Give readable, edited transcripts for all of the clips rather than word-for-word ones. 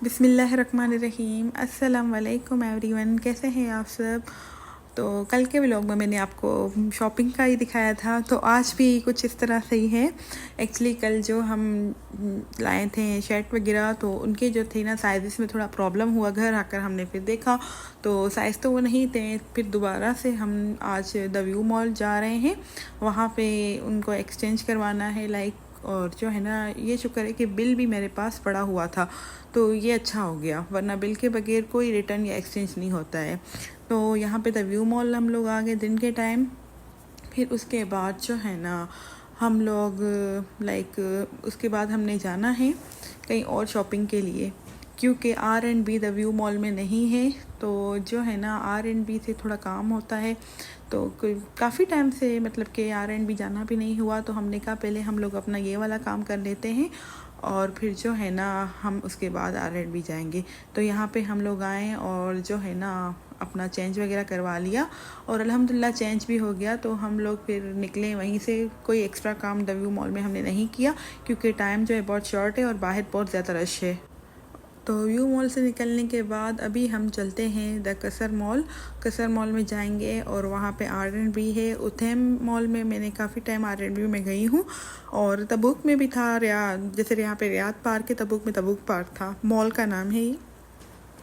बिस्मिल्लाहिर्रहमानिर्रहीम। अस्सलाम वालेकुम एवरीवन, कैसे हैं आप सब। तो कल के व्लॉग में मैंने आपको शॉपिंग का ही दिखाया था, तो आज भी कुछ इस तरह से ही है। एक्चुअली कल जो हम लाए थे शर्ट वगैरह, तो उनके जो थे ना साइज़ में थोड़ा प्रॉब्लम हुआ। घर आकर हमने फिर देखा तो साइज़ तो वो नहीं थे। फिर दोबारा से हम आज द व्यू मॉल जा रहे हैं, वहाँ पे उनको एक्सचेंज करवाना है और जो है ना, ये शुक्र है कि बिल भी मेरे पास पड़ा हुआ था, तो ये अच्छा हो गया, वरना बिल के बगैर कोई रिटर्न या एक्सचेंज नहीं होता है। तो यहाँ पे द व्यू मॉल हम लोग आ गए दिन के टाइम। फिर उसके बाद जो है ना, हम लोग उसके बाद हमने जाना है कहीं और शॉपिंग के लिए, क्योंकि R&B द व्यू मॉल में नहीं है। तो जो है ना, R&B से थोड़ा काम होता है, तो काफ़ी टाइम से मतलब कि R&B जाना भी नहीं हुआ, तो हमने कहा पहले हम लोग अपना ये वाला काम कर लेते हैं और फिर जो है ना हम उसके बाद R&B जाएंगे। तो यहाँ पे हम लोग आए और जो है ना अपना चेंज वगैरह करवा लिया और अल्हम्दुलिल्लाह चेंज भी हो गया। तो हम लोग फिर निकले वहीं से। कोई एक्स्ट्रा काम द व्यू मॉल में हमने नहीं किया, क्योंकि टाइम जो है बहुत शॉर्ट है और बाहर बहुत ज़्यादा रश है। तो व्यू मॉल से निकलने के बाद अभी हम चलते हैं द कसर मॉल। कसर मॉल में जाएंगे और वहाँ पे R&B है। उथेम मॉल में मैंने काफ़ी टाइम R&B में गई हूँ, और तबुक में भी था। जैसे यहाँ पे रियाद पार्क है, तबुक में तबुक पार्क था, मॉल का नाम है ये।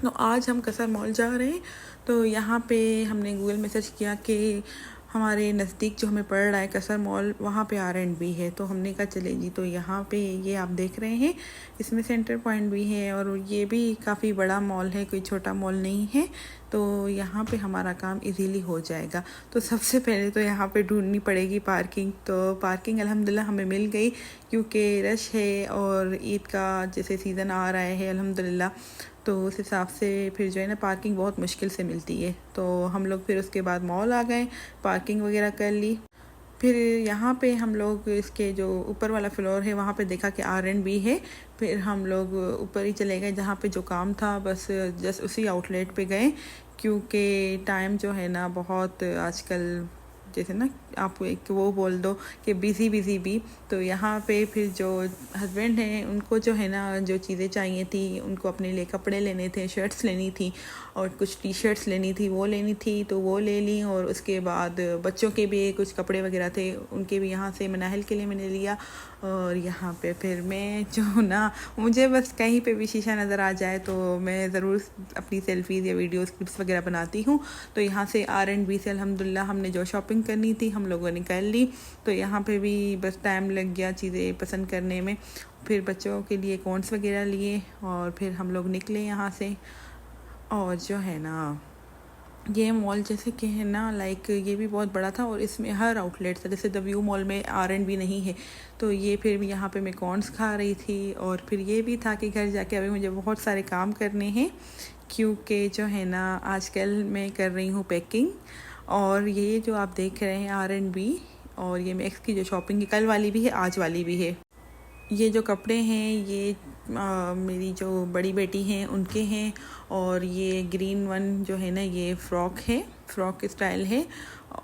तो आज हम कसर मॉल जा रहे हैं। तो यहाँ पे हमने गूगल में सर्च किया कि हमारे नज़दीक जो हमें पड़ रहा है कसर मॉल, वहाँ पे R&B है। तो हमने कहा चले जी। तो यहाँ पे ये आप देख रहे हैं, इसमें सेंटर पॉइंट भी है और ये भी काफ़ी बड़ा मॉल है, कोई छोटा मॉल नहीं है। तो यहाँ पे हमारा काम इजीली हो जाएगा। तो सबसे पहले तो यहाँ पे ढूंढनी पड़ेगी पार्किंग। तो पार्किंग अल्हम्दुलिल्लाह हमें मिल गई, क्योंकि रश है और ईद का जैसे सीज़न आ रहा है अल्हम्दुलिल्लाह, तो उस हिसाब से फिर जो है ना पार्किंग बहुत मुश्किल से मिलती है। तो हम लोग फिर उसके बाद मॉल आ गए, पार्किंग वगैरह कर ली। फिर यहाँ पे हम लोग इसके जो ऊपर वाला फ्लोर है वहाँ पे देखा कि R&B है। फिर हम लोग ऊपर ही चले गए जहाँ पे जो काम था, बस जस्ट उसी आउटलेट पे गए, क्योंकि टाइम जो है ना बहुत आजकल, जैसे ना आप एक वो बोल दो कि बिज़ी बिज़ी भी। तो यहाँ पे फिर जो हस्बैंड हैं उनको जो है ना जो चीज़ें चाहिए थी, उनको अपने लिए कपड़े लेने थे, शर्ट्स लेनी थी और कुछ टी-शर्ट्स लेनी थी, वो लेनी थी, तो वो ले ली। और उसके बाद बच्चों के भी कुछ कपड़े वगैरह थे, उनके भी यहाँ से मनाहिल के लिए मैंने लिया। और यहाँ पे फिर मैं जो ना, मुझे बस कहीं पे भी शीशा नज़र आ जाए तो मैं ज़रूर अपनी सेल्फीज़ या वीडियोस क्लिप्स वगैरह बनाती हूँ। तो यहाँ से R&B से अल्हम्दुलिल्लाह हमने जो शॉपिंग करनी थी हम लोगों ने कर ली। तो यहाँ पे भी बस टाइम लग गया चीज़ें पसंद करने में। फिर बच्चों के लिए कॉन्स वगैरह लिए और फिर हम लोग निकले यहाँ से। और जो है ना, ये मॉल जैसे कि है ना ये भी बहुत बड़ा था और इसमें हर आउटलेट था। जैसे द व्यू मॉल में R&B नहीं है, तो ये फिर भी यहाँ पे मैं कॉर्न्स खा रही थी। और फिर ये भी था कि घर जाके अभी मुझे बहुत सारे काम करने हैं, क्योंकि जो है ना आजकल मैं कर रही हूँ पैकिंग। और ये जो आप देख रहे हैं R&B, और ये मैक्स की जो शॉपिंग है, कल वाली भी है आज वाली भी है। ये जो कपड़े हैं ये मेरी जो बड़ी बेटी हैं उनके हैं। और ये ग्रीन वन जो है ना, ये फ़्रॉक है, फ़्रॉक स्टाइल है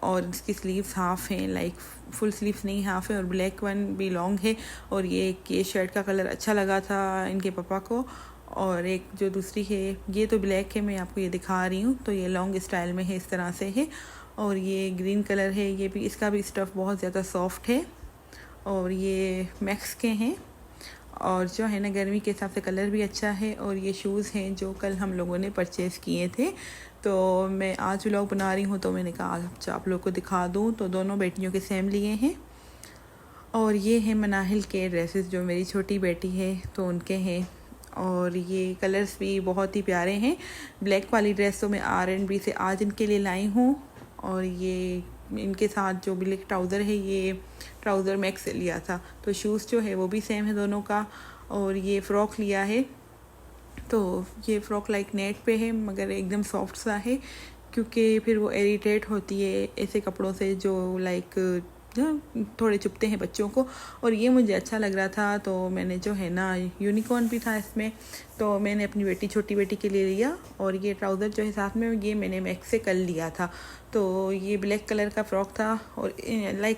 और इसकी स्लीव्स हाफ़ हैं, फुल स्लीव्स नहीं हाफ़ है। और ब्लैक वन भी लॉन्ग है। और ये शर्ट का कलर अच्छा लगा था इनके पापा को। और एक जो दूसरी है ये तो ब्लैक है, मैं आपको ये दिखा रही हूँ। तो ये लॉन्ग स्टाइल में है, इस तरह से है। और ये ग्रीन कलर है, ये भी, इसका भी स्टफ़ बहुत ज़्यादा सॉफ्ट है। और ये मैक्स के हैं और जो है ना गर्मी के हिसाब से कलर भी अच्छा है। और ये शूज़ हैं जो कल हम लोगों ने परचेज़ किए थे। तो मैं आज व्लॉग बना रही हूँ, तो मैंने कहा आज आप लोग को दिखा दूँ। तो दोनों बेटियों के सेम लिए हैं। और ये हैं मनाहिल के ड्रेसेस, जो मेरी छोटी बेटी है तो उनके हैं। और ये कलर्स भी बहुत ही प्यारे हैं। ब्लैक वाली ड्रेस तो मैं R&B से आज इनके लिए लाई हूँ। और ये इनके साथ जो ब्लैक ट्राउज़र है, ये ट्राउज़र मैक्स से लिया था। तो शूज़ जो है वो भी सेम है दोनों का। और ये फ़्रॉक लिया है, तो ये फ़्रॉक नेट पे है मगर एकदम सॉफ्ट सा है, क्योंकि फिर वो इरिटेट होती है ऐसे कपड़ों से जो थोड़े चुभते हैं बच्चों को। और ये मुझे अच्छा लग रहा था, तो मैंने जो है ना, यूनिकॉर्न भी था इसमें, तो मैंने अपनी छोटी बेटी के लिए लिया। और ये ट्राउज़र जो है साथ में, ये मैंने मैक्स से कल लिया था। तो ये ब्लैक कलर का फ़्रॉक था और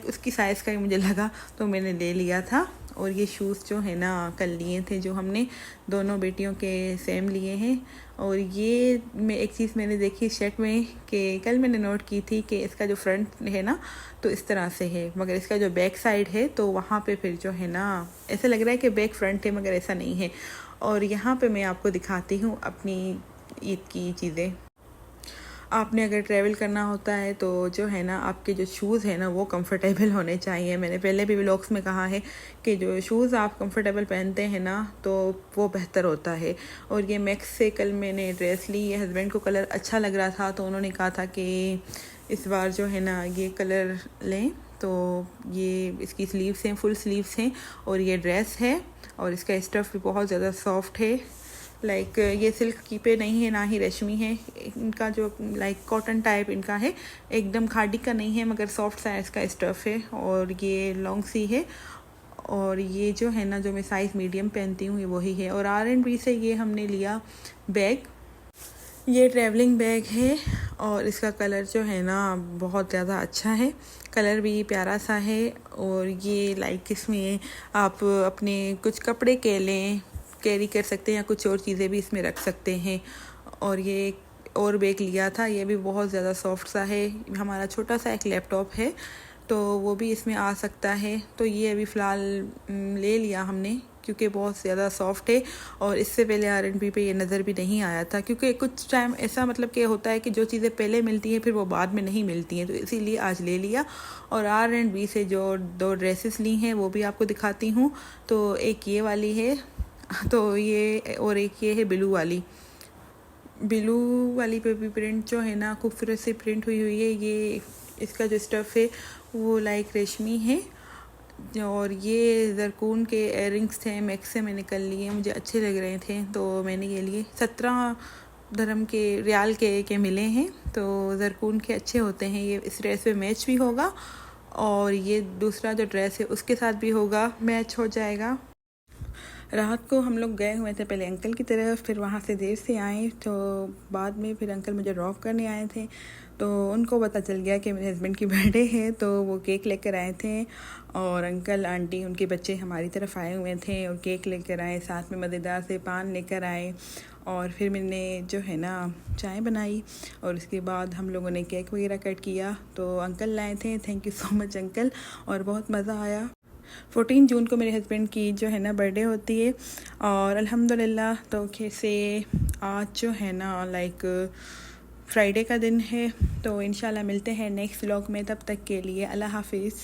उसकी साइज़ का ही मुझे लगा, तो मैंने ले लिया था। और ये शूज़ जो है ना कल लिए थे, जो हमने दोनों बेटियों के सेम लिए हैं। और ये मैं एक चीज़ मैंने देखी शर्ट में कि कल मैंने नोट की थी कि इसका जो फ्रंट है ना तो इस तरह से है, मगर इसका जो बैक साइड है तो वहाँ पे फिर जो है ना ऐसा लग रहा है कि बैक फ्रंट है, मगर ऐसा नहीं है। और यहाँ पे मैं आपको दिखाती हूँ अपनी ईद की चीज़ें। आपने अगर ट्रैवल करना होता है तो जो है ना आपके जो शूज़ है ना वो कंफर्टेबल होने चाहिए। मैंने पहले भी व्लॉग्स में कहा है कि जो शूज़ आप कंफर्टेबल पहनते हैं ना तो वो बेहतर होता है। और ये मैक्स से कल मैंने ड्रेस ली, ये हस्बैंड को कलर अच्छा लग रहा था तो उन्होंने कहा था कि इस बार जो है ना ये कलर लें। तो ये इसकी स्लीव्स हैं, फुल स्लीव्स हैं और ये ड्रेस है और इसका स्टफ़ भी बहुत ज़्यादा सॉफ्ट है। लाइक ये सिल्क की पे नहीं है ना ही रेशमी है, इनका जो लाइक कॉटन टाइप इनका है, एकदम खादी का नहीं है मगर सॉफ्ट साइज का स्टफ़ है। और ये लॉन्ग सी है और ये जो है ना जो मैं साइज़ मीडियम पहनती हूँ ये वही है। और R&B से ये हमने लिया बैग, ये ट्रैवलिंग बैग है और इसका कलर जो है ना बहुत ज़्यादा अच्छा है, कलर भी प्यारा सा है। और ये लाइक इसमें आप अपने कुछ कपड़े के लें कैरी कर सकते हैं या कुछ और चीज़ें भी इसमें रख सकते हैं। और ये और बैग लिया था, ये भी बहुत ज़्यादा सॉफ्ट सा है, हमारा छोटा सा एक लैपटॉप है तो वो भी इसमें आ सकता है। तो ये अभी फ़िलहाल ले लिया हमने क्योंकि बहुत ज़्यादा सॉफ्ट है। और इससे पहले R&B पे ये नज़र भी नहीं आया था क्योंकि कुछ टाइम ऐसा मतलब कि होता है कि जो चीज़ें पहले मिलती हैं फिर वो बाद में नहीं मिलती हैं, तो इसीलिए आज ले लिया। और R&B से जो 2 ड्रेसेस ली हैं वो भी आपको दिखाती हूँ। तो एक ये वाली है तो ये, और एक ये है ब्लू वाली पे भी प्रिंट जो है ना खूबसूरत से प्रिंट हुई है। ये इसका जो स्टफ़ है वो लाइक रेशमी है। और ये ज़रकून के इयररिंग्स थे, मैक्स से मैंने कर लिए, मुझे अच्छे लग रहे थे तो मैंने ये लिए। 17 धर्म के रियाल के मिले हैं तो ज़रकून के अच्छे होते हैं। ये इस ड्रेस पे मैच भी होगा और ये दूसरा जो ड्रेस है उसके साथ भी होगा, मैच हो जाएगा। रात को हम लोग गए हुए थे पहले अंकल की तरफ, फिर वहाँ से देर से आए तो बाद में फिर अंकल मुझे ड्रॉप करने आए थे तो उनको पता चल गया कि मेरे हस्बैंड की बर्थडे है तो वो केक लेकर आए थे। और अंकल आंटी उनके बच्चे हमारी तरफ आए हुए थे और केक लेकर आए, साथ में मज़ेदार से पान लेकर आए। और फिर मैंने जो है ना चाय बनाई और उसके बाद हम लोगों ने केक वगैरह कट किया तो अंकल लाए थे। Thank you so much uncle, और बहुत मज़ा आया। 14 जून को मेरे हस्बैंड की जो है ना बर्थडे होती है और अल्हम्दुलिल्लाह तो से आज जो है ना लाइक फ्राइडे का दिन है। तो इंशाल्लाह मिलते हैं नेक्स्ट व्लॉग में, तब तक के लिए अल्लाह हाफिज़।